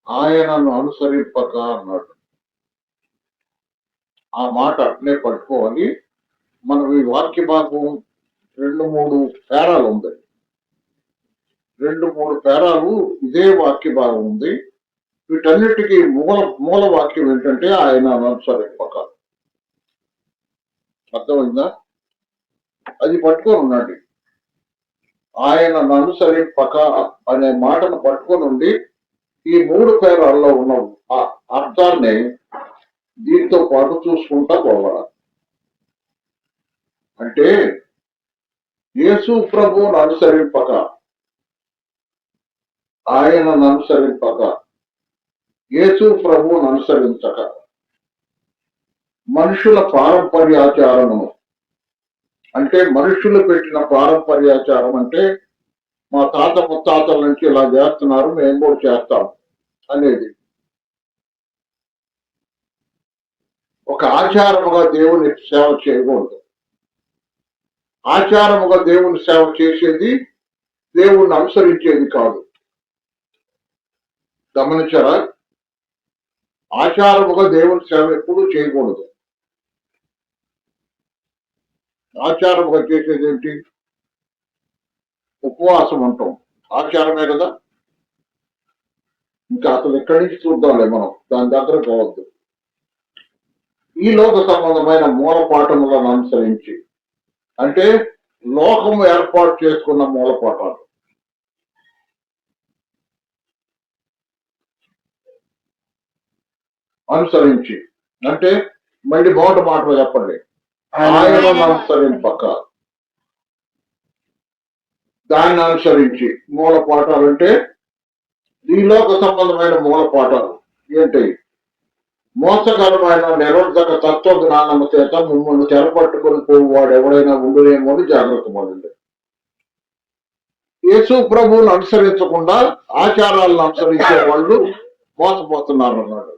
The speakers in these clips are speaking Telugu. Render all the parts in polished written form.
ఆయనను అనుసరింపక అన్నాడు. ఆ మాట అట్లే పట్టుకోవాలి. మనం ఈ వాక్య భాగం 2-3 పేరాలు ఉంది. 2-3 పేరాలు ఇదే వాక్య భాగం ఉంది. వీటన్నిటికీ మూల వాక్యం ఏంటంటే ఆయన అనుసరింపక. అర్థమైందా? అది పట్టుకొని ఉండండి. ఆయనను అనుసరింపక అనే మాటను పట్టుకొని ఉండి ఈ 3 పేరాల్లో ఉన్న అర్థాన్ని దీంతో పాటు చూసుకుంటా పోవాలి. అంటే యేసు ప్రభువును అనుసరింపక, ఆయనను అనుసరింపక, యేసు ప్రభువును అనుసరించక, మనుషుల పారంపర్యాచారమును, అంటే మనుషులు పెట్టిన పారంపర్యాచారం అంటే మా తాత ముత్తాతల నుంచి ఇలా చేస్తున్నారు, మేము కూడా చేస్తాం అనేది ఒక ఆచారముగా దేవుని సేవ చేయకూడదు. ఆచారముగా దేవుని సేవ చేసేది దేవుణ్ణి అనుసరించేది కాదు. గమనించారా? ఆచారముగా దేవుని సేవ ఎప్పుడూ చేయకూడదు. ఆచారముగా చేసేది ఏంటి? ఉపవాసం ఉంటాం, ఆచారమే కదా. ఇంకా అసలు ఎక్కడి నుంచి చూద్దాంలే, మనం దాని దగ్గర పోవద్దు. ఈ లోక సంబంధమైన మూలపాఠములను అనుసరించి, అంటే లోకము ఏర్పాటు చేసుకున్న మూలపాఠాలు, అనుసరించి అంటే మళ్ళీ మొదటి మాటలో చెప్పండి, ఆయనను అనుసరింపక, దాన్ని అనుసరించి. మూలపాఠాలు అంటే ఈ లోక సంబంధమైన మూలపాఠాలు ఏంటి? మోసకరమైన నిరర్ధక తత్వ జ్ఞానము చేత మిమ్మల్ని చెరపట్టుకుని పోవాడు ఎవడైనా ఉండునేమో అని జాగ్రత్త పడండి. యేసు ప్రభువును అనుసరించకుండా ఆచారాలను అనుసరించే వాళ్ళు మోసపోతున్నారు అన్నాడు.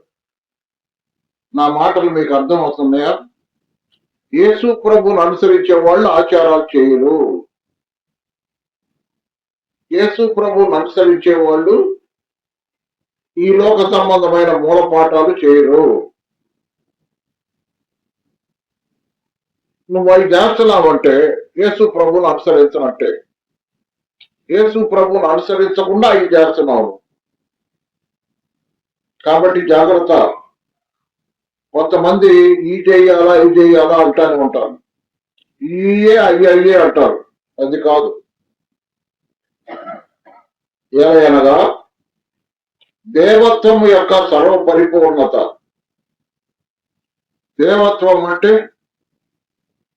నా మాటలు మీకు అర్థం అవుతున్నాయా? యేసు ప్రభువును అనుసరించే వాళ్ళు ఆచారాలు చేయరు. యేసు ప్రభువును అనుసరించే వాళ్ళు ఈ లోక సంబంధమైన మూలపాఠాలు చేయరు. నువ్వు అవి చేస్తున్నావంటే యేసు ప్రభువును అనుసరించినట్టే. యేసు ప్రభువును అనుసరించకుండా అవి చేస్తున్నావు. కాబట్టి జాగ్రత్త. కొంతమంది ఈ చెయ్యాలా ఇది చెయ్యాలా అంటానే ఉంటారు. ఇయే అయ్యే అంటారు. అది కాదు. ఏమైనగా దేవత్వం యొక్క సర్వ పరిపూర్ణత. దేవత్వం అంటే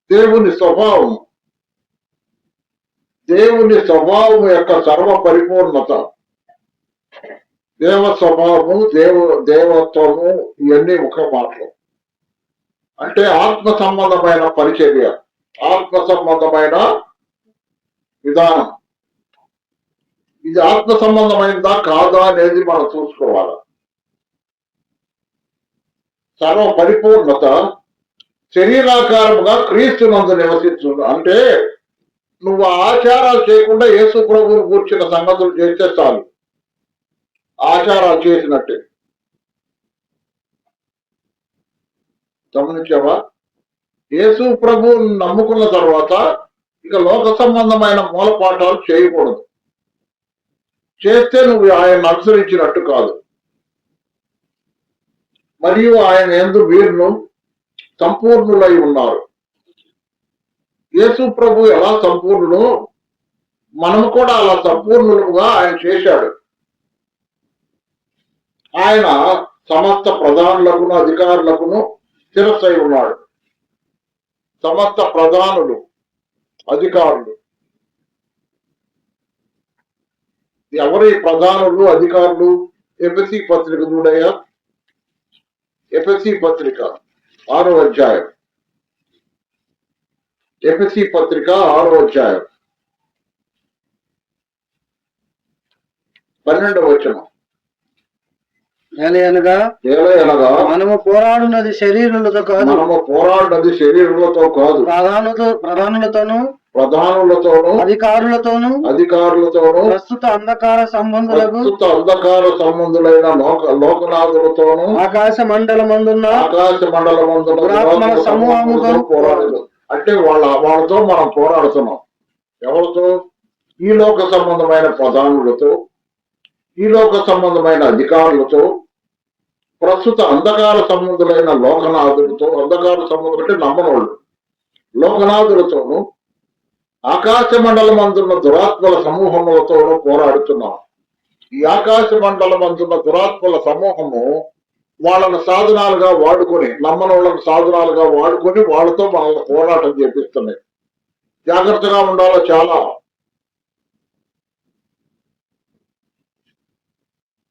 దేవుని స్వభావం. దేవుని స్వభావం యొక్క సర్వ పరిపూర్ణత. దేవ స్వభావము, దేవత్వము ఇవన్నీ ఒక మాటలు. అంటే ఆత్మ సంబంధమైన పరిచర్య, ఆత్మ సంబంధమైన విధానం. ఇది ఆత్మ సంబంధమైనదా కాదా అనేది మనం చూసుకోవాలి. సర్వ పరిపూర్ణత శరీరాకారముగా క్రీస్తునందు నివసించు. అంటే నువ్వు ఆచారాలు చేయకుండా యేసు ప్రభువును కూర్చున్న సంగతులు చేస్తే చాలు, ఆచారాలు చేసినట్టే. గమనించావా? యేసు ప్రభువును నమ్ముకున్న తర్వాత ఇక లోక సంబంధమైన మూలపాఠాలు చేయకూడదు. చేస్తే నువ్వు ఆయన అనుసరించినట్టు కాదు. మరియు ఆయన యందు వీరును సంపూర్ణులై ఉన్నారు. యేసు ప్రభు ఎలా సంపూర్ణుడు, మనము కూడా అలా సంపూర్ణులుగా ఆయన చేశాడు. ఆయన సమస్త ప్రధానులకును అధికారులకును శిరస్సై ఉన్నాడు. సమస్త ప్రధానులు, అధికారులు ఎవరి ప్రధానులు, అధికారులు? ఎఫెసీ పత్రిక చూడయ్యా. ఎఫెసీ పత్రిక 6వ అధ్యాయం. ఎఫెసీ పత్రిక 6వ అధ్యాయం 12వ వచనం. ఏలయనగా మనము పోరాడున్నది శరీరులతో కాదు, ప్రధానులతోను ప్రధానులతోనూ అధికారులతోనూ ప్రస్తుత అంధకార సంబంధులైన లోకనాథులతోనూ ఆకాశ మండలమందున్న దురాత్మల సమూహముతో పోరాడదు. అంటే వాళ్ళతో మనం పోరాడుతున్నాం. ఎవరితో? ఈ లోక సంబంధమైన ప్రధానులతో, ఈ లోక సంబంధమైన అధికారులతో, ప్రస్తుత అంధకార సంబంధులైన లోకనాథులతో, అంధకార సంబంధులు అంటే నమ్మనోళ్ళు, లోకనాథులతోనూ ఆకాశ మండలం అందున్న దురాత్మల సమూహములతోనూ పోరాడుతున్నాం. ఈ ఆకాశ మండలం అందున్న దురాత్మల సమూహము వాళ్ళని సాధనాలుగా వాడుకొని, నమ్మనోళ్ళని సాధనాలుగా వాడుకొని వాళ్ళతో మనల్ని పోరాటం చేపిస్తున్నాయి. జాగ్రత్తగా ఉండాలో. చాలా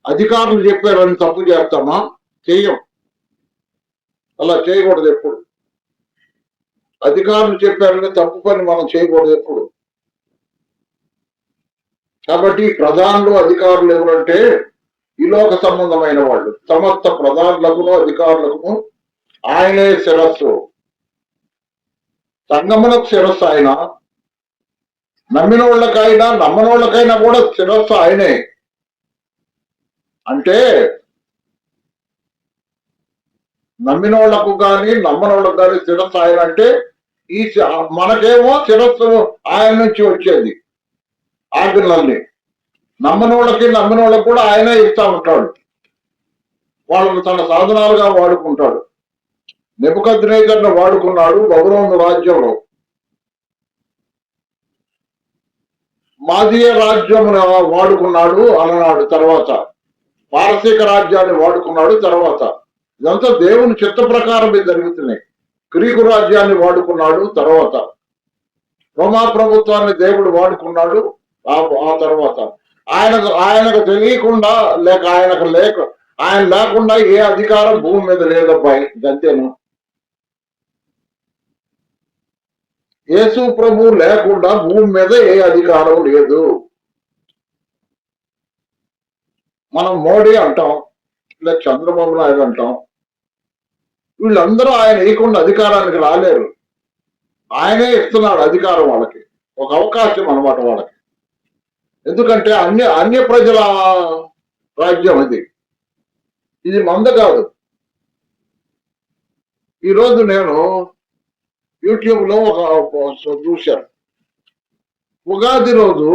అధికారులు చెప్పారని తప్పు చేస్తామా? చెయ్యం. అలా చేయకూడదు ఎప్పుడు. అధికారులు చెప్పారని తప్పు పని మనం చేయకూడదు ఎప్పుడు. కాబట్టి ప్రధానులు అధికారులు ఎవరంటే ఈ లోక సంబంధమైన వాళ్ళు. సమస్త ప్రధానులకును అధికారులకును ఆయనే శిరస్సు. సంగమునకు శిరస్సు ఆయన. నమ్మినోళ్ళకైనా నమ్మనోళ్ళకైనా కూడా శిరస్సు ఆయనే. అంటే నమ్మినోళ్లకు కానీ నమ్మనోళ్ళకు కానీ శిరస్సు ఆయన. అంటే మనకేమో శిరస్సు ఆయన నుంచి వచ్చేది ఆజ్ఞలన్నీ. నమ్మినోళ్ళకు కూడా ఆయనే ఇస్తా ఉంటాడు. వాళ్ళను తన సాధనాలుగా వాడుకుంటాడు. నెబుకద్నెజరును వాడుకున్నాడు బబులోను రాజ్యంలో. మాదీయ రాజ్యమును వాడుకున్నాడు అలనాడు. తర్వాత పారసీక రాజ్యాన్ని వాడుకున్నాడు. తర్వాత ఇదంతా దేవుని చిత్త ప్రకారం జరుగుతున్నాయి. గ్రీకు రాజ్యాన్ని వాడుకున్నాడు. తర్వాత రోమా ప్రభుత్వాన్ని దేవుడు వాడుకున్నాడు. ఆ తర్వాత ఆయనకు తెలియకుండా ఆయన లేకుండా ఏ అధికారం భూమి మీద లేదబ్బాయి. అంతేను. యేసు ప్రభు లేకుండా భూమి మీద ఏ అధికారం లేదు. మనం మోడీ అంటాం, లేదా చంద్రబాబు నాయుడు అంటాం. వీళ్ళందరూ ఆయన ఇవ్వకుండా అధికారానికి రాలేరు. ఆయనే ఇస్తున్నాడు అధికారం వాళ్ళకి. ఒక అవకాశం అన్నమాట వాళ్ళకి. ఎందుకంటే అన్య ప్రజల రాజ్యం ఇది మంద కాదు. ఈరోజు నేను యూట్యూబ్ లో చూశాను. ఉగాది రోజు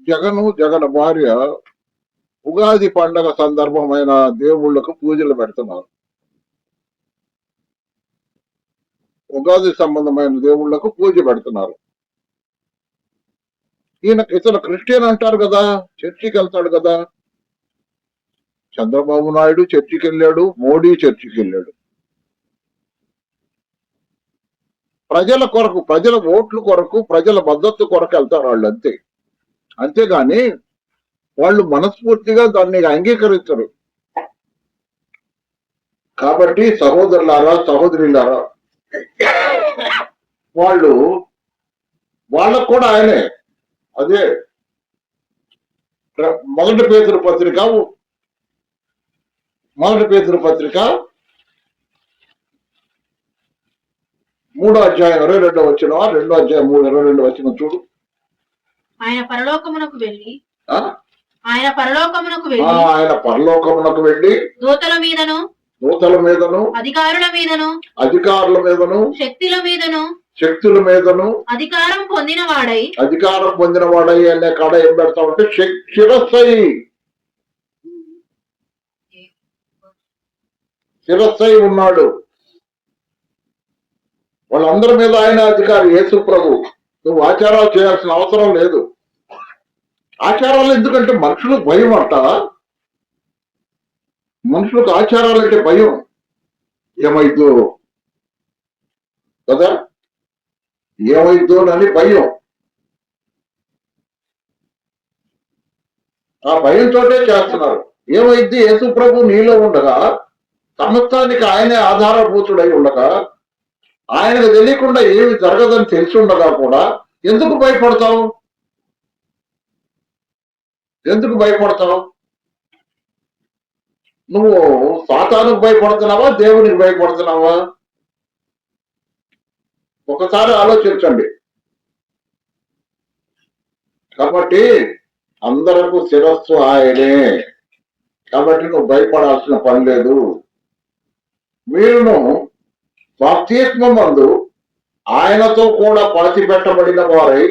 జగన్ భార్య ఉగాది పండగ సందర్భమైన దేవుళ్లకు పూజలు పెడుతున్నారు. ఉగాది సంబంధమైన దేవుళ్లకు పూజ పెడుతున్నారు. ఇతను క్రిస్టియన్ అంటారు కదా, చర్చికి వెళ్తాడు కదా. చంద్రబాబు నాయుడు చర్చికి వెళ్ళాడు, మోడీ చర్చికి వెళ్ళాడు. ప్రజల కొరకు, ప్రజల ఓట్ల కొరకు, ప్రజల మద్దతు కొరకు వెళ్తారు వాళ్ళు. అంతేగాని వాళ్ళు మనస్ఫూర్తిగా దాన్ని అంగీకరించరు. కాబట్టి సహోదరులారా, సహోదరులారా, వాళ్ళకు కూడా ఆయనే. అదే మొదటి పేతురు పత్రిక 3వ అధ్యాయం 22వ వచనం, 2వ అధ్యాయం 22వ వచనం చూడు. ఆయన పరలోకమునకు వెళ్ళి దూతల మీదను అధికారుల మీదను శక్తుల మీదను అధికారం పొందిన వాడై అనే కాడ ఏం పెడతా ఉంటే శిరస్సై ఉన్నాడు. వాళ్ళందరి మీద ఆయన అధికారి. యేసు ప్రభు. నువ్వు ఆచారాలు చేయాల్సిన అవసరం లేదు. ఆచారాలు ఎందుకంటే మనుషులకు భయం అంటారా? మనుషులకు ఆచారాలు అంటే భయం. ఏమైద్దో కదా, ఏమైద్దోనని భయం. ఆ భయంతో చేస్తున్నారు. ఏమైద్ది? యేసు ప్రభు నీలో ఉండగా, సమస్తానికి ఆయనే ఆధారభూతుడై ఉండగా, ఆయనకు తెలియకుండా ఏమి జరగదని తెలిసి ఉండగా కూడా ఎందుకు భయపడతావు? నువ్వు సాతానుకు భయపడుతున్నావా, దేవునికి భయపడుతున్నావా? ఒకసారి ఆలోచించండి. కాబట్టి అందరకు శిరస్సు ఆయనే. కాబట్టి నువ్వు భయపడాల్సిన పని లేదు. మీరును బాప్తిస్మమందు ఆయనతో కూడా పాతి పెట్టబడిన వారై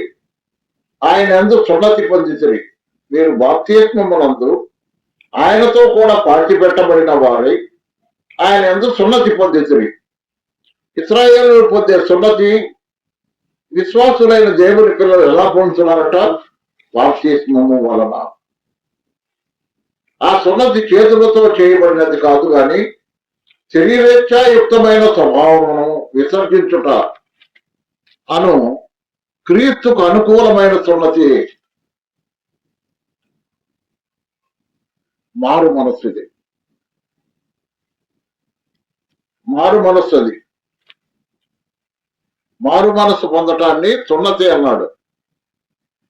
ఆయన యందు సున్నతి పొందితిరి. మీరు బాప్తిస్మమునందు ఆయనతో కూడా పాతి పెట్టబడిన వారై ఆయన యందు సున్నతి పొందితిరి. ఇశ్రాయేలు పొందే సున్నతి విశ్వాసులైన దేవుని పిల్లలు ఎలా పొందుతున్నారట? బాప్తిస్మము వలన. ఆ సున్నతి చేతులతో చేయబడినది కాదు, కానీ శరీరేచ్ఛాయుక్తమైన స్వభావమును విసర్జించుట అను క్రీస్తుకు అనుకూలమైన సున్నతి. మారు మనస్సు. ఇది మారు మనస్సు. అది మారు మనస్సు పొందటాన్ని సున్నతి అన్నాడు.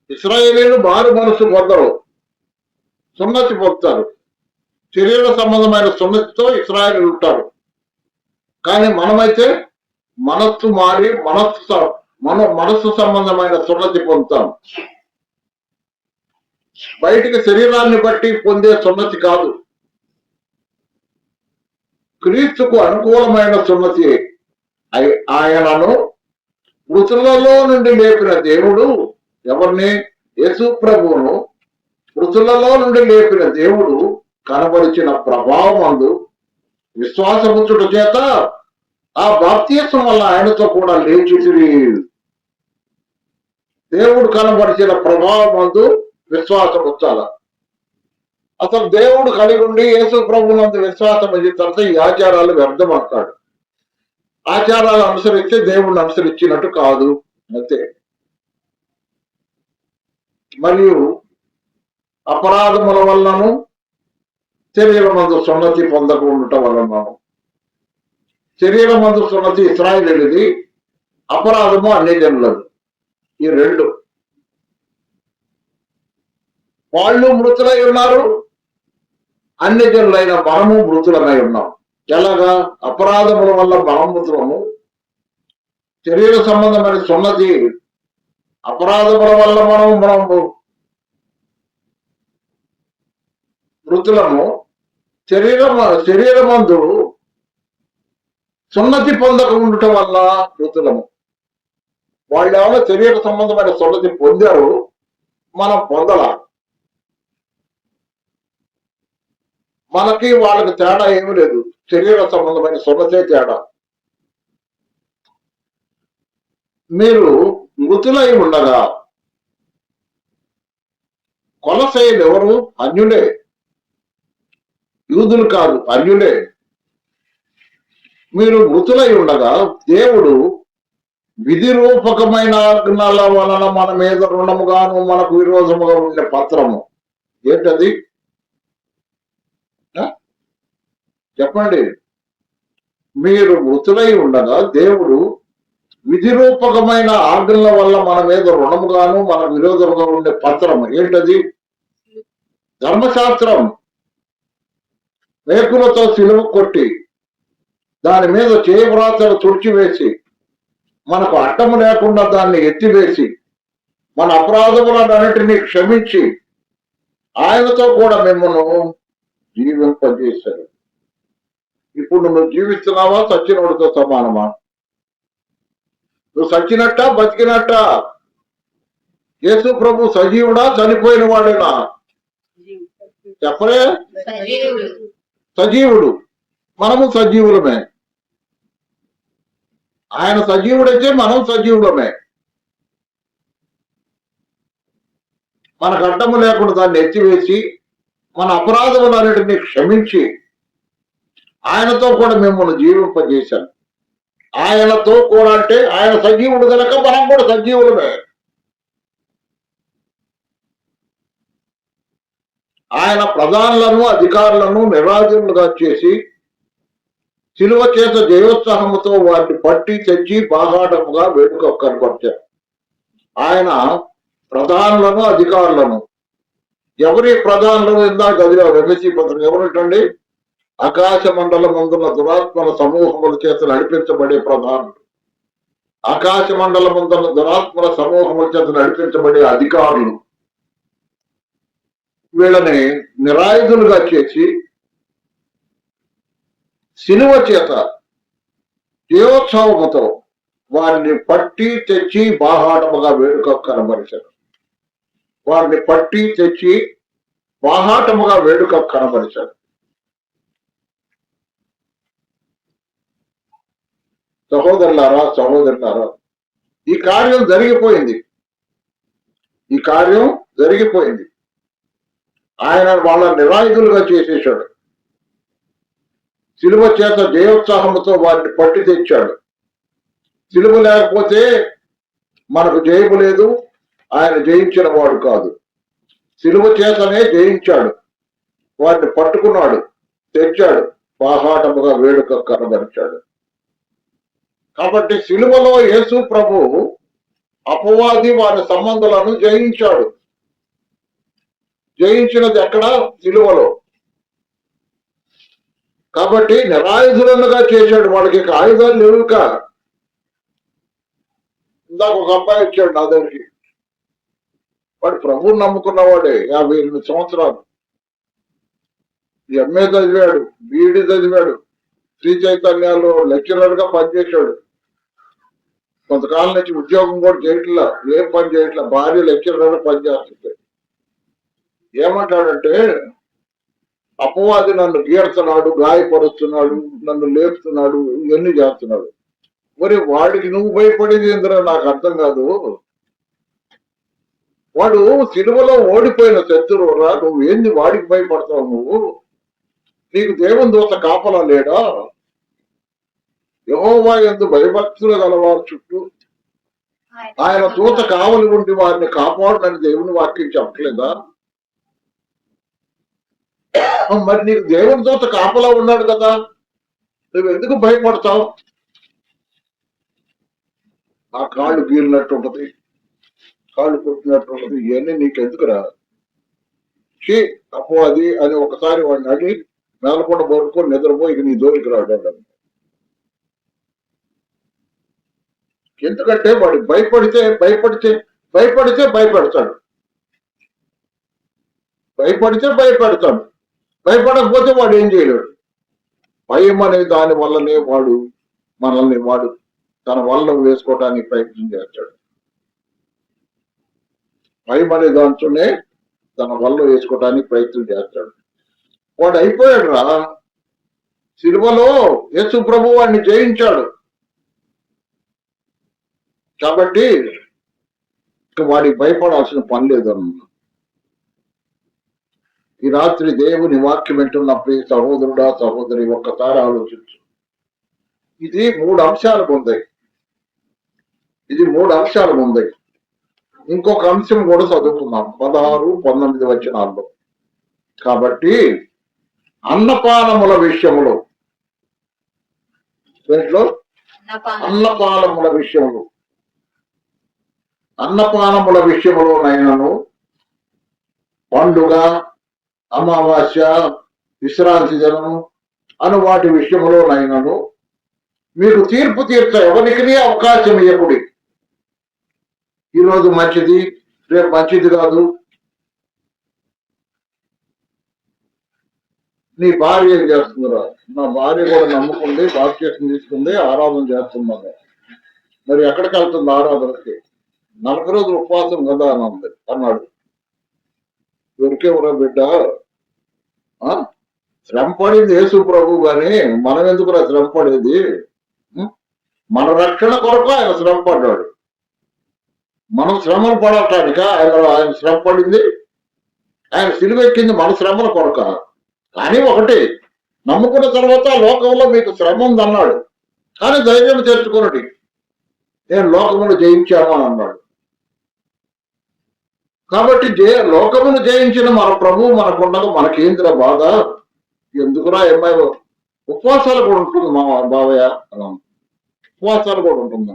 ఇశ్రాయేలీయులు మారు మనస్సు పొందరు, సున్నతి పొందుతారు. శరీర సంబంధమైన సున్నతితో ఇశ్రాయేలీయులు ఉంటారు. కానీ మనమైతే మనస్సు మారి మనస్సు సంబంధమైన సున్నతి పొందుతాం. బయటికి శరీరాన్ని బట్టి పొందే సున్నతి కాదు, క్రీస్తుకు అనుకూలమైన సున్నతి. ఆయనను మృతులలో నుండి లేపిన దేవుడు ఎవరిని? యేసు ప్రభువును మృతులలో నుండి లేపిన దేవుడు కనబరిచిన ప్రభావమందు విశ్వాసముచ్చుట చేత ఆ బాప్తిస్మం వల్ల ఆయనతో కూడా లేచితిరి. దేవుడు కనబరిచిన ప్రభావమందు విశ్వాసం వచ్చాల. అసలు దేవుడు కలిగి ఉండి యేసు ప్రభువునందు విశ్వాసం వచ్చిన తర్వాత ఈ ఆచారాలు వ్యర్థం అంటాడు. ఆచారాలు అనుసరిస్తే దేవుడిని అనుసరించినట్టు కాదు, అంతే. మరియు అపరాధముల వలనను శరీరమందు సున్నతి పొందకుండా వలనను. శరీరమందు సున్నతి ఇశ్రాయేలీయులది, అపరాధము అన్ని జనులది. ఈ రెండు. వాళ్ళు మృతులై ఉన్నారు, అన్ని జనులైన మనము మృతులమై ఉన్నాం. ఎలాగా? అపరాధముల వల్ల మనం మృతులము. శరీర సంబంధమైన సున్నతి అపరాధముల వల్ల మనము మృతులము. శరీరమందు సున్నతి పొందక ఉండటం వల్ల మృతులము. వాళ్ళు ఏమైనా శరీర సంబంధమైన సున్నతి పొందారు, మనం పొందల. మనకి వాళ్ళకి తేడా ఏమీ లేదు, శరీర సంబంధమైన సున్నతే తేడా. మీరు మృతులై ఉండగా కొలసైలు ఎవరు? అన్యులే, యూదులు కాదు, అన్యులే. మీరు మృతులై ఉండగా దేవుడు విధి రూపకమైన ఆజ్ఞల వలన మన మీద రుణముగాను మనకు విరోధముగా ఉండే పత్రము. ఏంటది? చెప్పండి. మీరు మృతులై ఉండగా దేవుడు విధి రూపకమైన ఆజ్ఞల వల్ల మన మీద రుణముగాను మనకు విరోధముగా ఉండే పత్రము. ఏంటది? ధర్మశాస్త్రం. మేకులతో సిలువ కొట్టి దాని మీద చేయవ్రాతలు తుడిచివేసి మనకు అడ్డము లేకుండా దాన్ని ఎత్తివేసి మన అపరాధములన్నిటినీ క్షమించి ఆయనతో కూడా మిమ్మల్ని జీవింపజేశారు. ఇప్పుడు నువ్వు జీవిస్తున్నావా? సచ్చినోడితో సమానమా? నువ్వు సచ్చినట్ట బతికినట్ట? యేసు ప్రభు సజీవుడా చనిపోయిన వాడేనా? చెప్పలే. సజీవుడు, మనము సజీవులమే. ఆయన సజీవుడైతే మనం సజీవులమే. మనకు అడ్డము లేకుండా దాన్ని ఎత్తివేసి మన అపరాధములన్నిటినీ క్షమించి ఆయనతో కూడా మిమ్మల్ని జీవింపజేశాను. ఆయనతో కూడా అంటే ఆయన సజీవుడు కనుక మనం కూడా సజీవులమే. ఆయన ప్రధానులను అధికారులను నిరాజనులుగా చేసి శిలువ చేత జయోత్సాహముతో వాటిని పట్టి తెచ్చి బాహాటముగా వేడుక కనపరిచారు. ఆయన ప్రధానులను అధికారులను, ఎవరి ప్రధానులను ఇందాక గదిలో వెంకటీ పత్రిక ఎవరుంటండి? ఆకాశ మండలం ముందున్న దురాత్మల సమూహముల చేత నడిపించబడే ప్రధానులు. ఆకాశ మండలముందున్న దురాత్మల సమూహముల చేత నడిపించబడే అధికారులు వీళ్ళని నిరాయుధులుగా చేసి శిలువ చేత దేవోత్సవముతో వారిని పట్టి తెచ్చి బాహాటముగా వేడుక కనబరిచారు. వారిని పట్టి తెచ్చి బాహాటముగా వేడుక కనబరిచారు. సహోదరులారా, సహోదరులారా, ఈ కార్యం జరిగిపోయింది. ఈ కార్యం జరిగిపోయింది. ఆయన వాళ్ళ నిరాయుధులుగా చేసేశాడు. శిలువ చేత జయోత్సాహముతో వారిని పట్టి తెచ్చాడు. శిలువ లేకపోతే మనకు జయము లేదు. ఆయన జయించిన వాడు కాదు. శిలువ చేతనే జయించాడు. వారిని పట్టుకున్నాడు, తెచ్చాడు, బాహాటముగా వేడుక కనబరిచాడు. కాబట్టి శిలువలో యేసు ప్రభు అపవాది వారి సంబంధాలను జయించాడు. జయించినది ఎక్కడ? శిలువలో. కాబట్టి నిరాయుధులుగా చేశాడు. వాళ్ళకి ఆయుధాలు లేవుక. ఇందాక ఒక అబ్బాయి వచ్చాడు నా దగ్గరికి. వాడు ప్రభువుని నమ్ముకున్నవాడే. 58 సంవత్సరాలు. ఎంఏ చదివాడు, బీఈడి చదివాడు, శ్రీ చైతన్యాల్లో లెక్చరర్ గా పనిచేశాడు. కొంతకాలం నుంచి ఉద్యోగం కూడా చేయట్లా, ఏం పని చేయట్లా. భార్య లెక్చరర్ పనిచేస్తుంది. ఏమంటాడంటే, అపవాది నన్ను గీడుతున్నాడు, గాయపరుస్తున్నాడు, నన్ను లేపుతున్నాడు, ఇవన్నీ చేస్తున్నాడు. మరి వాడికి నువ్వు భయపడేది ఏందిరా నాకు అర్థం కాదు. వాడు సిలువలో ఓడిపోయిన శత్రువురా, నువ్వు ఏంది వాడికి భయపడతావు? నువ్వు నీకు దేవుని దూత కాపలా లేడా? యెహోవా యందు భయభక్తులు గలవారు చుట్టూ ఆయన దూత కావలి ఉండి వారిని కాపాడునని దేవుని వాక్యం చెప్పలేదా? మరి నీకు దేవుని దూత కాపలా ఉన్నాడు కదా, నువ్వు ఎందుకు భయపడతావు? ఆ కాళ్ళు గీలినట్టు ఉంటది, కాళ్ళు కొట్టినట్టు ఉంటది, ఇవన్నీ నీకెందుకురా? అపవాది అని ఒకసారి వాడిని అడిగి మేలకొండ పడుకొని నిద్రపోయి ఇక నీ జోలికి రావడం. ఎందుకంటే వాడు భయపడితే భయపెడతాడు, భయపడకపోతే వాడు ఏం చేయలేడు. భయం అనే దాని వల్లనే వాడు తన వల్ల వేసుకోవడానికి ప్రయత్నం చేస్తాడు. భయం అనే దాంతోనే తన వల్ల వేసుకోవడానికి ప్రయత్నం చేస్తాడు. వాడు అయిపోయాడు రా. సిలువలో యేసు ప్రభు వాడిని జయించాడు. కాబట్టి ఇక వాడికి భయపడాల్సిన పని లేదన్నమాట. ఈ రాత్రి దేవుని వాక్యం వింటున్న ప్రియ సహోదరుడా, సహోదరి, ఒక్కసారి ఆలోచించు. ఇది 3 అంశాలు పొందాయి. ఇంకొక అంశం కూడా చదువుకున్నాం 16, 19 వచనాల్లో. కాబట్టి అన్నపానముల విషయములో, దీంట్లో అన్నపానముల విషయములోనైనను, పండుగ, అమావాస్య, విశ్రాంతి దినము అను వాటి విషయములోనైనను మీకు తీర్పు తీర్చ ఎవరికి అవకాశం ఇవ్వకుడి. ఈరోజు మంచిది, రేపు మంచిది కాదు. నీ భార్య ఏం చేస్తుందిరా? నా భార్య కూడా నమ్ముకుంది, బాప్తిస్మం తీసుకుంది, ఆరాధన చేస్తున్నాను. మరి ఎక్కడికి వెళ్తుంది ఆరాధనకి? 40 రోజులు ఉపవాసం కదా అన్నాడు. దొరికేవరా బిడ్డ? శ్రమ పడింది యేసు ప్రభు గాని మనం ఎందుకురా శ్రమ పడేది? మన రక్షణ కొరకు ఆయన శ్రమ పడ్డాడు. మనం శ్రమలు పడటానిక ఆయన శ్రమ పడింది? ఆయన సిలువెక్కింది మన శ్రమల కొరక. కానీ ఒకటి, నమ్ముకున్న తర్వాత లోకంలో మీకు శ్రమ ఉందన్నాడు, కానీ ధైర్యం తెచ్చుకున్నది, నేను లోకమును జయించాను అని అన్నాడు. కాబట్టి లోకమును జయించిన మన ప్రభువు మనకున్నది, మనకేంద్ర బాధ? ఎందుకురా ఏమై ఉపవాసాలు కూడా ఉంటుంది మా బావయ్య, ఉపవాసాలు కూడా ఉంటుంది.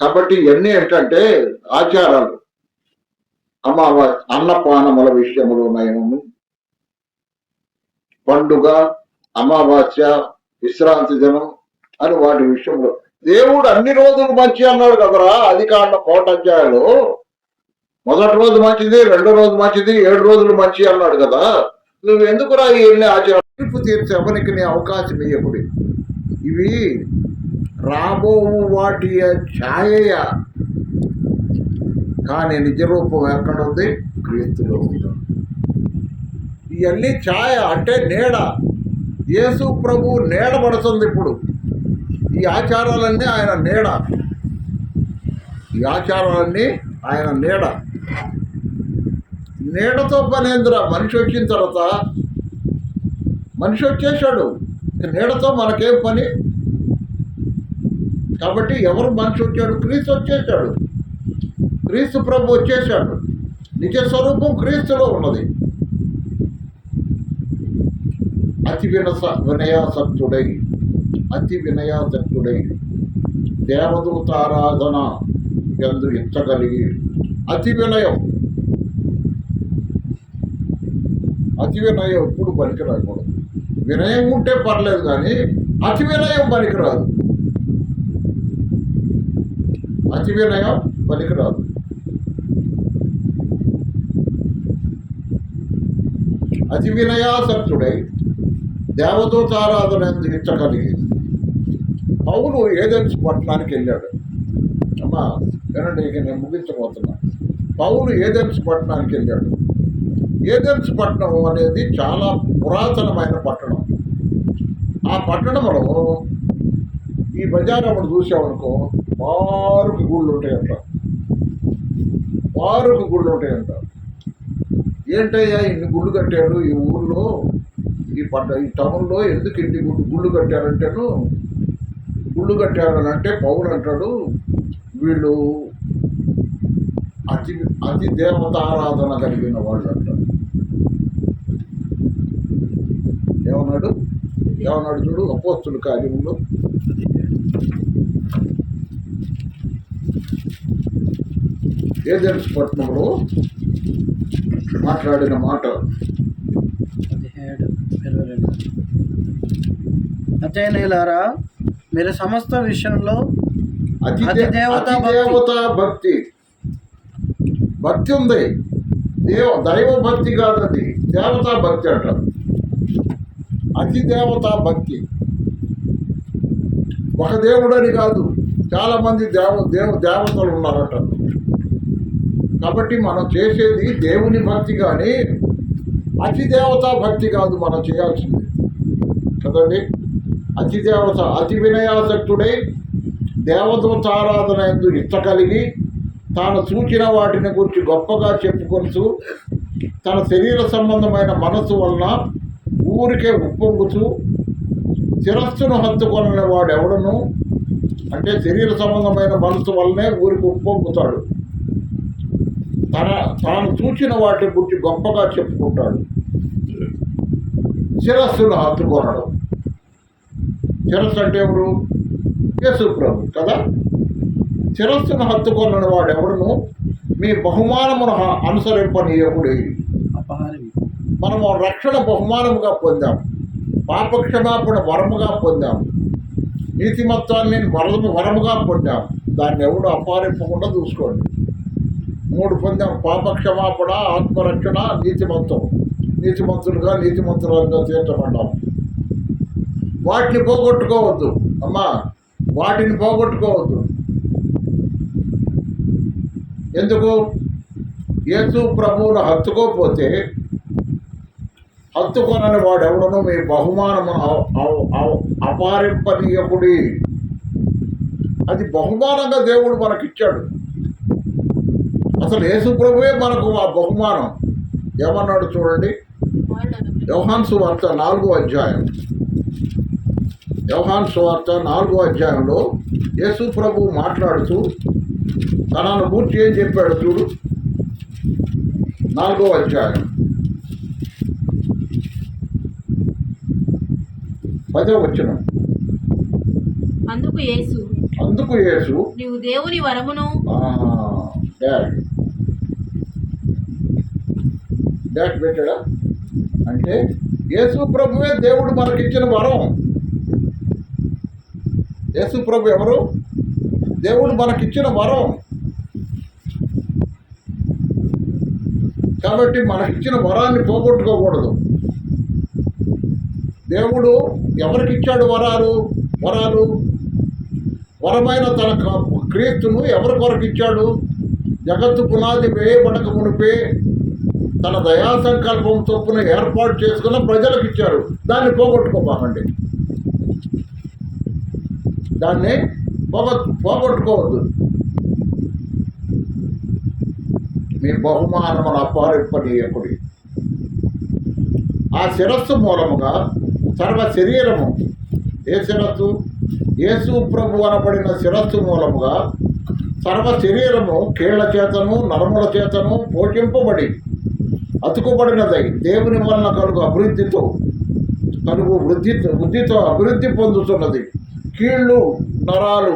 కాబట్టి ఇవన్నీ ఏంటంటే ఆచారాలు. అమావాస్య, అన్నపానముల విషయములోనైనను, పండుగ, అమావాస్య, విశ్రాంతి దినం అని వాటి విషయంలో దేవుడు అన్ని రోజులు మంచి అన్నాడు కదరా. అది కాండ 1 అధ్యాయంలో మొదటి రోజు మంచిది, 2వ రోజు మంచిది, 7 రోజులు మంచి అన్నాడు కదా. నువ్వు ఎందుకురా వెళ్ళి ఆచారం తీర్పు తీర్చి ఎవరికి నీ అవకాశం ఇవ్వకుడి. ఇవి రాబో వాటి ఛాయ, కానీ నిజ రూపం ఎక్కడుంది? క్రీస్తులో ఉంది. ఇవన్నీ ఛాయ అంటే నీడ. యేసు ప్రభు నీడ పడుతుంది ఇప్పుడు. ఈ ఆచారాలన్నీ ఆయన నీడ. ఈ ఆచారాలన్నీ ఆయన నీడ. నీడతో పని ఏందిరా? మనిషి వచ్చిన తర్వాత మనిషి వచ్చేసాడు, నీడతో మనకేం పని? కాబట్టి ఎవరు మనిషి వచ్చాడు? క్రీస్తు వచ్చేసాడు. క్రీస్తు ప్రభు వచ్చేసాడు. నిజ స్వరూపం క్రీస్తులో ఉన్నది. అతి వినయాసక్తుడై దేవదూతారాధన ఎందు ఇచ్చగలిగి. అతి వినయం ఎప్పుడు పనికిరాకూడదు. వినయం ఉంటే పర్లేదు, కానీ అతి వినయం పనికిరాదు. అతి వినయం పనికిరాదు. అతి వినయాసక్తుడై దేవదూతారాధన ఇచ్చగలిగి. పౌలు ఏథెన్స్ పట్టణానికి వెళ్ళాడు. అమ్మా వినండి, ఇక నేను ముగించబోతున్నా. పౌలు ఏథెన్స్ పట్టణానికి వెళ్ళాడు. ఏథెన్స్ పట్టణం అనేది చాలా పురాతనమైన పట్టణం. ఆ పట్టణంలో ఈ బజార్ అప్పుడు చూసామనుకో, వారుకు గుళ్ళు ఉంటాయంట. ఏంటయ్యా ఇన్ని గుళ్ళు కట్టాడు ఈ ఊళ్ళో, ఈ టౌన్లో ఎందుకు ఇన్ని గుళ్ళు కట్టారంటేను, గుళ్ళు కట్టారని అంటే పౌలు అంటాడు, వీళ్ళు అతి దేవతారాధన కలిగిన వాళ్ళు అంటారు. ఏమన్నాడు చూడు, అపోస్తుల కార్యములో ఏథెన్స్ పట్టణంలో మాట్లాడిన మాట. అధ్యయనులారా, మీరు సమస్త విషయంలో దేవతా భక్తి ఉంది. దైవ భక్తి కాదు, అది దేవతా భక్తి అంటారు. అతి దేవతా భక్తి. ఒక దేవుడని కాదు, చాలా మంది దేవతలు ఉన్నారట. కాబట్టి మనం చేసేది దేవుని భక్తి, కానీ అతి దేవతా భక్తి కాదు మనం చేయాల్సింది కదండి. అతి వినయాసక్తుడై దేవదూతారాధన ఎందు ఇచ్చగలిగి, తాను చూచిన వాటిని గురించి గొప్పగా చెప్పుకొనుచు, తన శరీర సంబంధమైన మనస్సు వలన ఊరికే ఉప్పొంగుచు, శిరస్సును హత్తుకొనని వాడు ఎవడను, అంటే శరీర సంబంధమైన మనస్సు వల్లనే ఊరికి ఉప్పొంగుతాడు. తాను చూచిన వాటి గురించి గొప్పగా చెప్పుకుంటాడు. శిరస్సును హత్తుకొనడం. శిరస్సు అంటే ఎవరు? యేసు ప్రభు కదా. శిరస్సును హత్తుకొనని వాడు ఎవడును మీ బహుమానమును అనుసరింపనీయకుడి. మనము రక్షణ బహుమానముగా పొందాం, పాపక్షమాపణ వరముగా పొందాం, నీతిమత్వాన్ని వరముగా పొందాం. దాన్ని ఎవడు అపారింపకుండా చూసుకోండి. 3 పొందాం: పాపక్షమాపణ, ఆత్మరక్షణ, నీతిమంతులుగా నీతిమంతులుగా తీర్చబడ్డాం. వాటిని పోగొట్టుకోవద్దు అమ్మా, వాటిని పోగొట్టుకోవద్దు. ఎందుకు? యేసు ప్రభువును హత్తుకొనని వాడు ఎవడనో మీ బహుమానమును అపారింపనీయకుడి. అది బహుమానంగా దేవుడు మనకిచ్చాడు. అసలు యేసు ప్రభువే మనకు ఆ బహుమానం. ఏమన్నాడు చూడండి, యోహాను సువార్త 4వ అధ్యాయం. యోహాను సువార్త 4వ అధ్యాయంలో యేసు ప్రభువు మాట్లాడుతూ తనను గురించి ఏం చెప్పాడు చూడు. 4వ అధ్యాయం 10వ వచనం. అందుకు యేసు నీవు దేవుని వరమును డాష్ పెట్టాడా అంటే యేసు ప్రభువే దేవుడు మనకిచ్చిన వరం. యేసు ప్రభు ఎవరు? దేవుడు మనకిచ్చిన వరం. కాబట్టి మనకిచ్చిన వరాన్ని పోగొట్టుకోకూడదు. దేవుడు ఎవరికిచ్చాడు వరాలు? వరమైన తన క్రీస్తును ఎవరి కొరకు ఇచ్చాడు? జగత్తు పునాది వేయబడక మునిపే తన దయా సంకల్పం చొప్పున ఏర్పాటు చేసుకున్న ప్రజలకు ఇచ్చారు. దాన్ని పోగొట్టుకోబాకండి. దాన్ని పోగొట్టుకోవద్దు. మీ బహుమానమును అపారింపనీయకుడి. ఆ శిరస్సు మూలముగా సర్వ శరీరము, ఏ శిరస్సు? యేసు ప్రభు అనబడిన శిరస్సు మూలముగా సర్వ శరీరము కీళ్ల చేతను నరముల చేతను పోషింపబడి అతుకుబడినదై దేవుని వలన వృద్ధితో అభివృద్ధి పొందుతున్నది. కీళ్ళు నరాలు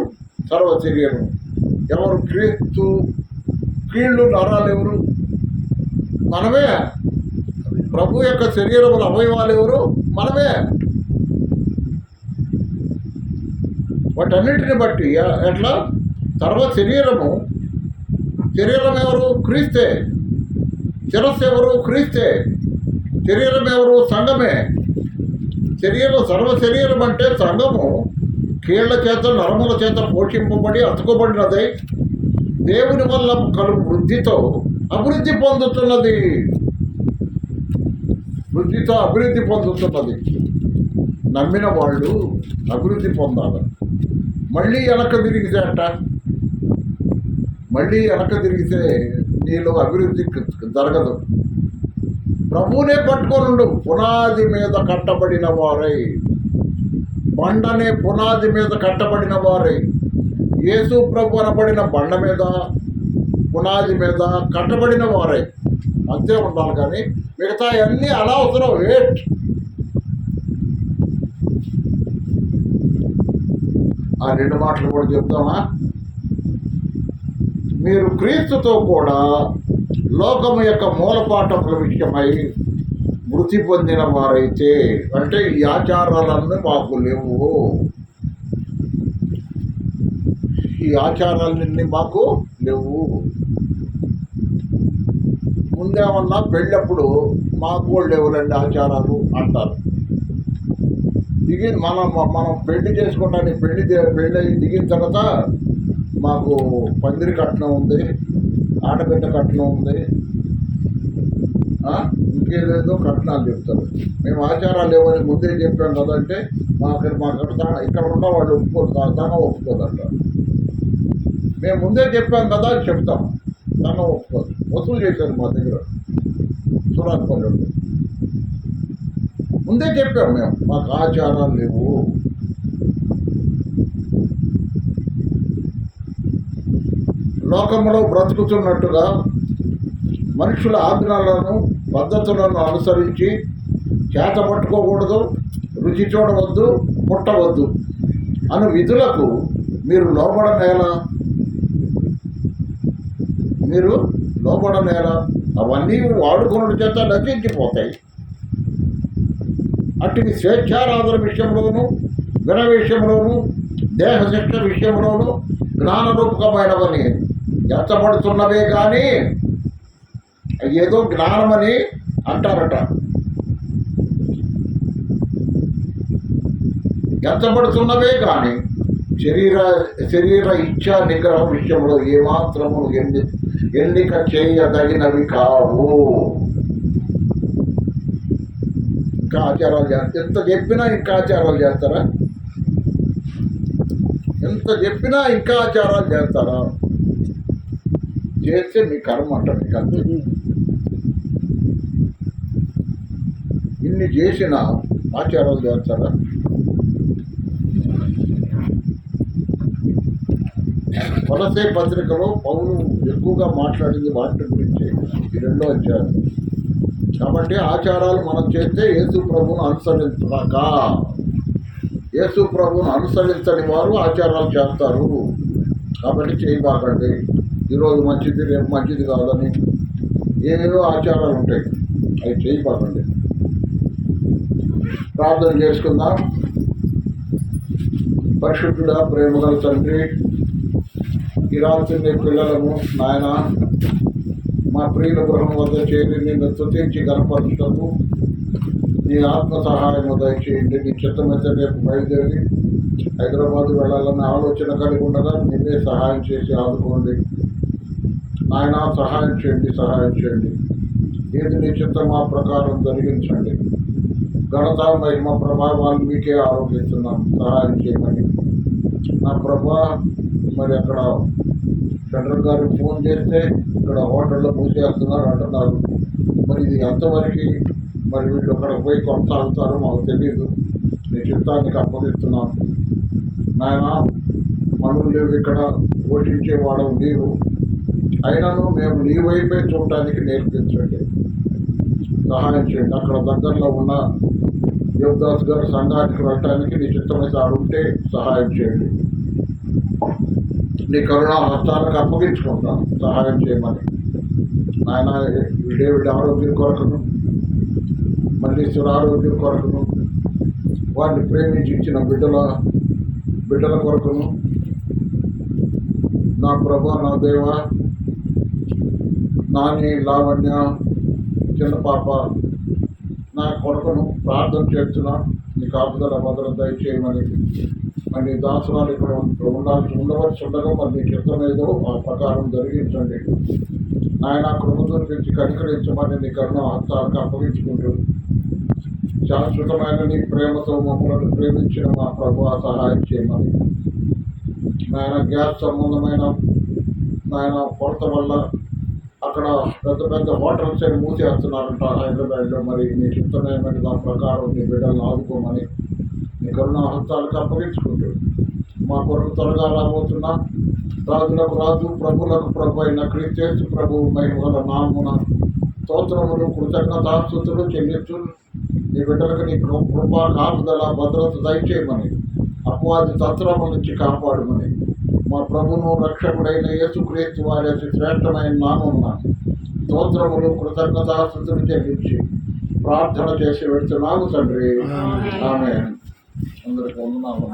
సర్వ శరీరం. ఎవరు? క్రీస్తు. కీళ్ళు నరాలు ఎవరు? మనమే. ప్రభు యొక్క శరీరముల అవయవాలు ఎవరు? మనమే. వాటన్నిటిని బట్టి ఎట్లా? సర్వ శరీరం ఎవరు? క్రీస్తే. శిరస్సు ఎవరు? క్రీస్తే. శరీరం ఎవరు? సంఘమే. సర్వ శరీరం అంటే సంఘము కీళ్ల చేత నరముల చేత పోషింపబడి అతుకుబడినదై దేవుని వల్ల వృద్ధితో అభివృద్ధి పొందుతున్నది. నమ్మిన వాళ్ళు అభివృద్ధి పొందాలి. మళ్ళీ వెనక తిరిగితే నీలో అభివృద్ధి జరగదు. ప్రభువునే పట్టుకొనుండు. పునాది మీద కట్టబడిన వారై, బండనే పునాది మీద కట్టబడిన వారై, యేసు ప్రభు అనబడిన బండ మీద పునాది మీద కట్టబడిన వారై అంతే ఉండాలి. కానీ మిగతా అన్నీ అనవసరం. ఆ 2 మాటలు కూడా చెప్తామా? మీరు క్రీస్తుతో కూడా లోకము యొక్క మూలపాఠముల విషయమై మృతి పొందిన వారైతే, అంటే ఈ ఆచారాలన్నీ మాకు లేవు. ఈ ఆచారాలన్నీ మాకు లేవు. ముందేమన్నా పెళ్ళప్పుడు మాకు కూడా లేవులండి ఆచారాలు అంటారు. మనం పెళ్లి చేసుకోవడానికి పెళ్లి దిగిన తర్వాత మాకు పందిరి కట్నం ఉంది, ఆడబిడ్డ కట్నం ఉంది, ఇంకేదేదో కట్నాలు చెప్తారు. మేము ఆచారాలు లేవని ముందే చెప్పాం కదంటే ఇక్కడ ఉన్న వాళ్ళు ఒప్పుకోరు, సంఘం ఒప్పుకోదంట. మేము ముందే చెప్పాం కదా అని చెప్తాం, సంఘం ఒప్పుకోదు. వసూలు చేశారు మా దగ్గర సురాత్పల్లి. ముందే చెప్పాం మేము, మాకు ఆచారాలు లేవు. లోకంలో బ్రతుకుతున్నట్టుగా మనుషుల ఆజ్ఞలను పద్ధతులను అనుసరించి చేత పట్టుకోకూడదు, రుచి చూడవద్దు, పుట్టవద్దు అను విధులకు మీరు లోబడనేలా అవన్నీ వాడుకున్న చేత నశించిపోతాయి. అట్టి స్వేచ్ఛారాధన విషయంలోనూ, విన విషయంలోనూ, దేహశిక్ష విషయంలోనూ జ్ఞానరూపకమైనవని ఎంచబడుతున్నవే కానీ ఏదో జ్ఞానమని అంటారట. ఎంచబడుతున్నవే కానీ శరీర ఇచ్ఛా నిగ్రహం విషయంలో ఏమాత్రము ఎన్నిక చేయదగినవి కావు. ఇంకా ఆచారాలు చేస్తారు. ఎంత చెప్పినా ఇంకా ఆచారాలు చేస్తారా? ఎంత చెప్పినా ఇంకా ఆచారాలు చేస్తారా? చేస్తే మీ కర్మ అంట. మీకు అంతే. ఇన్ని చేసిన ఆచారాలు చేస్తారా? కొలసే పత్రికలో పౌలు ఎక్కువగా మాట్లాడింది వాటి గురించి. ఈ 2వ అధ్యాయం. కాబట్టి ఆచారాలు మనం చేస్తే యేసు ప్రభువును అనుసరించక, యేసు ప్రభువును అనుసరించని వారు ఆచారాలు చేస్తారు. కాబట్టి చేయబాకండి. ఈరోజు మంచిది రేపు మంచిది కాదని ఏదో ఆచారాలు ఉంటాయి, అవి చేయబాకండి. ప్రార్థన చేసుకుందాం. పరిశుద్ధుడా, ప్రేమగల తండ్రి, ఈ రాత్రి నీ పిల్లలము నాయన మా ప్రియుల గృహం వద్ద చేరి నిన్ను స్తుతించి గణపరచుటకు నీ ఆత్మ సహాయము దయచేయండి. నీ చిత్తమైతే రేపు బయలుదేరి హైదరాబాద్ వెళ్ళాలన్న ఆలోచన కలిగి ఉండగా నిన్నే సహాయం చేసి ఆదుకోండి నాయన. సహాయం చేయండి. ఏది నీ చిత్తం ఆ ప్రకారం జరిగించండి. ఘనత, మహిమ, ప్రభావాలు మీకే ఆరోపిస్తున్నాం. సహాయం చేయమని నా ప్రభా. మరి అక్కడ జనరల్ గారికి ఫోన్ చేస్తే ఇక్కడ హోటల్లో మూసేస్తున్నారు అంటున్నారు. మరి ఇది ఎంతవరకు మరి వీళ్ళు అక్కడికి పోయి కొనసాగుతారో మాకు తెలియదు. నీ చిత్తానికి అప్పగిస్తున్నాం నాయన. మనులు ఇక్కడ పోషించేవాడు నీవు, అయినను మేము నీ వైపే చూడటానికి నేర్పించండి. సహాయం చేయండి. అక్కడ దగ్గరలో ఉన్న యోగదాస్ గారి సంఘానికి వెళ్ళటానికి నీ చిత్తమైతే ఆడుంటే సహాయం చేయండి. నీ కరుణ హస్తాలకు అప్పగించుకుంటాం. సహాయం చేయమని నాయన. డేవిడ్ ఆరోగ్యం కొరకును, మళ్ళీ ఆరోగ్యం కొరకును, వారిని ప్రేమించి ఇచ్చిన బిడ్డల కొరకును నా ప్రభా, నా దేవ, నాని, లావణ్య, చిన్న పాప నా కొరకును ప్రార్థన చేస్తున్నా. నీ కాపుదల భద్రత దయచేయమని. మరి నీ దాసురాలు ఇక్కడ ఉండవలసి ఉండగా మరి నీ చిత్తం ఏదో ఆ ప్రకారం జరిగించండి నాయన. కృప చూపించి కనికరించమని నీ కరుణ హస్తాలకు అప్పగించుకుంటూ శాశ్వతమైన నీ ప్రేమతో మమ్మల్ని ప్రేమించిన మా ప్రభు సహాయం చేయమని నాయన. గ్యాస్ సంబంధమైన నాయన కొరత వల్ల అక్కడ పెద్ద హోటల్స్ మూసేస్తున్నారంట హైదరాబాద్లో. మరి నీ చిత్తమేమంటే దాని ప్రకారం నీ బిడ్డలను ఆదుకోమని నీ కరుణ హస్తాలకు అప్పగించుకుంటూ మా కొరకు త్వరగా రాబోతున్నా రాజులకు రాజు, ప్రభులకు ప్రభు అయిన క్రీస్తు ప్రభు మహిమగల నామమున స్తోత్రములు, కృతజ్ఞతాస్తుతులు చెల్లించు. నీ బిడ్డలకు నీ కృప, కాపుదల, భద్రత దయచేయమని, అపవాది తంత్రముల నుంచి కాపాడమని మా ప్రభును రక్షకుడైన యేసుక్రీస్తు వారి అతి శ్రేష్టమైన నామమున స్తోత్రములు, కృతజ్ఞతాస్తుతులు చెల్లించి ప్రార్థన చేసి వెళ్తున్నాము తండ్రి. ఆమేన్. అందరికీ వందనాలు.